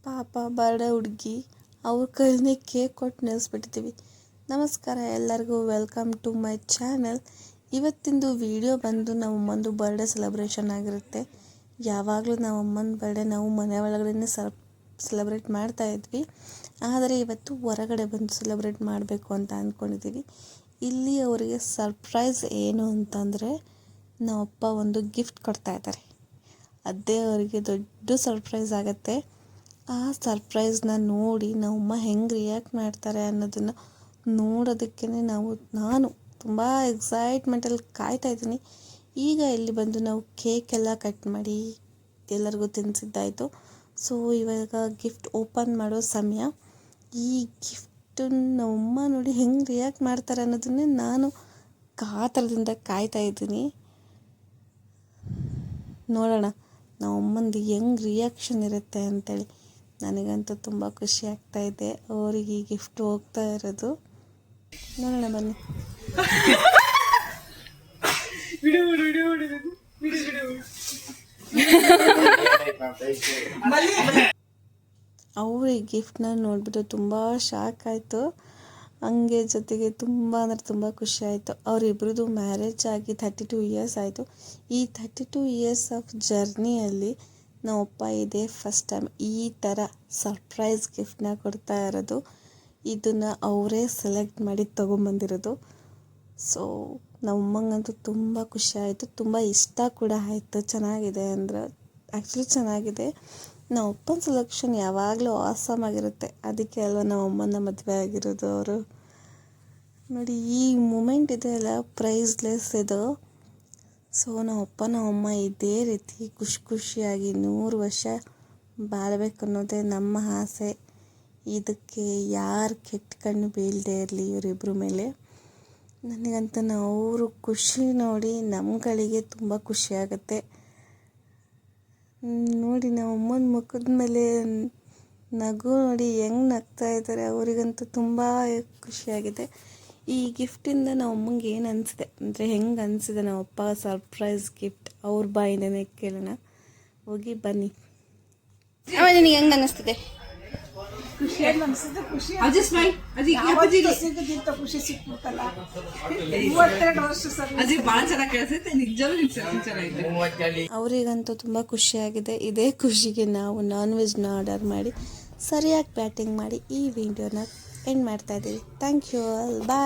ಪಾಪ ಬರ್ಡೇ ಹುಡುಗಿ ಅವ್ರ ಕೈಲಿ ಕೇಕ್ ಕೊಟ್ಟು ನಿಲ್ಲಿಸ್ಬಿಟ್ಟಿದ್ದೀವಿ. ನಮಸ್ಕಾರ ಎಲ್ಲರಿಗೂ, ವೆಲ್ಕಮ್ ಟು ಮೈ ಚಾನಲ್. ಇವತ್ತಿಂದು ವಿಡಿಯೋ ಬಂದು ನಮ್ಮ ಅಮ್ಮಂದು ಬರ್ಡೇ ಸೆಲೆಬ್ರೇಷನ್ ಆಗಿರುತ್ತೆ. ಯಾವಾಗಲೂ ನಮ್ಮ ಅಮ್ಮನ ಬರ್ಡೇ ನಾವು ಮನೆ ಒಳಗಡೆ ಸೆಲೆಬ್ರೇಟ್ ಮಾಡ್ತಾ ಇದ್ವಿ. ಆದರೆ ಇವತ್ತು ಹೊರಗಡೆ ಬಂದು ಸೆಲೆಬ್ರೇಟ್ ಮಾಡಬೇಕು ಅಂತ ಅಂದ್ಕೊಂಡಿದ್ದೀವಿ. ಇಲ್ಲಿ ಅವರಿಗೆ ಸರ್ಪ್ರೈಸ್ ಏನು ಅಂತಂದರೆ ನಮ್ಮಪ್ಪ ಒಂದು ಗಿಫ್ಟ್ ಕೊಡ್ತಾ ಇದ್ದಾರೆ. ಅದೇ ಅವರಿಗೆ ದೊಡ್ಡ ಸರ್ಪ್ರೈಸ್ ಆಗುತ್ತೆ. ಆ ಸರ್ಪ್ರೈಸ್ನ ನೋಡಿ ನಮ್ಮಮ್ಮ ಹೆಂಗೆ ರಿಯಾಕ್ಟ್ ಮಾಡ್ತಾರೆ ಅನ್ನೋದನ್ನು ನೋಡೋದಕ್ಕೆ ನಾನು ತುಂಬ ಎಕ್ಸೈಟ್ಮೆಂಟಲ್ಲಿ ಕಾಯ್ತಾ ಇದ್ದೀನಿ. ಈಗ ಇಲ್ಲಿ ಬಂದು ನಾವು ಕೇಕೆಲ್ಲ ಕಟ್ ಮಾಡಿ ಎಲ್ಲರಿಗೂ ತಿನ್ನಿಸಿದ್ದಾಯಿತು. ಸೊ ಇವಾಗ ಗಿಫ್ಟ್ ಓಪನ್ ಮಾಡೋ ಸಮಯ. ಈ ಗಿಫ್ಟು ನಮ್ಮಮ್ಮ ನೋಡಿ ಹೆಂಗೆ ರಿಯಾಕ್ಟ್ ಮಾಡ್ತಾರೆ ಅನ್ನೋದನ್ನೇ ನಾನು ಕಾತರದಿಂದ ಕಾಯ್ತಾ ಇದ್ದೀನಿ. ನೋಡೋಣ ನಮ್ಮಮ್ಮಂದು ಹೆಂಗೆ ರಿಯಾಕ್ಷನ್ ಇರುತ್ತೆ ಅಂತೇಳಿ. ನನಗಂತೂ ತುಂಬ ಖುಷಿ ಆಗ್ತಾಯಿದೆ ಅವರಿಗೆ ಈ ಗಿಫ್ಟ್ ಹೋಗ್ತಾ ಇರೋದು. ನೋಡೋಣ ಬನ್ನಿ. ಅವರು ಈ ಗಿಫ್ಟ್ನ ನೋಡಿಬಿಟ್ಟು ತುಂಬ ಶಾಕ್ ಆಯಿತು. ಹಂಗೆ ಜೊತೆಗೆ ತುಂಬ ಅಂದರೆ ತುಂಬ ಖುಷಿ ಆಯಿತು. ಅವರಿಬ್ರದ್ದು ಮ್ಯಾರೇಜ್ ಆಗಿ 32 ಇಯರ್ಸ್ ಆಯಿತು. ಈ 32 ಇಯರ್ಸ್ ಆಫ್ ಜರ್ನಿಯಲ್ಲಿ ನಮ್ಮಪ್ಪ ಇದೇ ಫಸ್ಟ್ ಟೈಮ್ ಈ ಥರ ಸರ್ಪ್ರೈಸ್ ಗಿಫ್ಟ್ನ ಕೊಡ್ತಾ ಇರೋದು. ಇದನ್ನು ಅವರೇ ಸೆಲೆಕ್ಟ್ ಮಾಡಿ ತೊಗೊಂಬಂದಿರೋದು. ಸೊ ನಮ್ಮಮ್ಮಂಗಂತೂ ತುಂಬ ಖುಷಿ ಆಯಿತು, ತುಂಬ ಇಷ್ಟ ಕೂಡ ಆಯಿತು. ಚೆನ್ನಾಗಿದೆ ಅಂದರೆ ಆ್ಯಕ್ಚುಲಿ ಚೆನ್ನಾಗಿದೆ. ನಮ್ಮಪ್ಪನ ಸೆಲೆಕ್ಷನ್ ಯಾವಾಗಲೂ ಆಸಮ್ ಆಗಿರುತ್ತೆ. ಅದಕ್ಕೆ ಅಲ್ವಾ ನಮ್ಮಮ್ಮನ ಮದುವೆ ಆಗಿರೋದು ಅವರು. ನೋಡಿ ಈ ಮೂಮೆಂಟ್ ಇದೆಯಲ್ಲ, ಪ್ರೈಸ್ಲೆಸ್ ಇದು. ಸೊ ನಮ್ಮಮ್ಮ ಇದೇ ರೀತಿ ಖುಷಿಯಾಗಿ 100 ವರ್ಷ ಬಾಳ್ಬೇಕು ಅನ್ನೋದೇ ನಮ್ಮ ಆಸೆ. ಇದಕ್ಕೆ ಯಾರು ಕೆಟ್ಟ ಕಣ್ಣು ಬೀಳದೇ ಇರಲಿ ಇವರಿಬ್ಬರ ಮೇಲೆ. ನನಗಂತೂ ಅವರು ಖುಷಿ ನೋಡಿ ನಮ್ಮಗಳಿಗೆ ತುಂಬ ಖುಷಿಯಾಗುತ್ತೆ. ನೋಡಿ ನಮ್ಮಮ್ಮನ ಮುಖದ ಮೇಲೆ ನಗು ನೋಡಿ ಹೆಂಗೆ ನಗ್ತಾ ಇದ್ದಾರೆ. ಅವರಿಗಂತೂ ತುಂಬ ಖುಷಿಯಾಗಿದೆ. ಈ ಗಿಫ್ಟಿಂದ ನಮ್ಮಮ್ಮಂಗೆ ಏನು ಅನಿಸಿದೆ ಅಂದರೆ ಹೆಂಗೆ ಅನಿಸಿದೆ ನಮ್ಮಪ್ಪ ಸರ್ಪ್ರೈಸ್ ಗಿಫ್ಟ್ ಅವ್ರ ಬಾಯಿಂದನೇ ಕೇಳೋಣ. ಹೋಗಿ ಬನ್ನಿ. ಆಮೇಲೆ ನಿನಗೆ ಹೆಂಗೆ ಅನ್ನಿಸ್ತಿದೆ? ಅವರಿಗಂತೂ ತುಂಬ ಖುಷಿಯಾಗಿದೆ. ಇದೇ ಖುಷಿಗೆ ನಾವು ನಾನ್ ವೆಜ್ನ ಆರ್ಡರ್ ಮಾಡಿ ಸರಿಯಾಗಿ ಬ್ಯಾಟಿಂಗ್ ಮಾಡಿ ಈ ವಿಡಿಯೋನ ಎಂಡ್ ಮಾಡ್ತಾ ಇದ್ದೀವಿ. Thank you all, bye.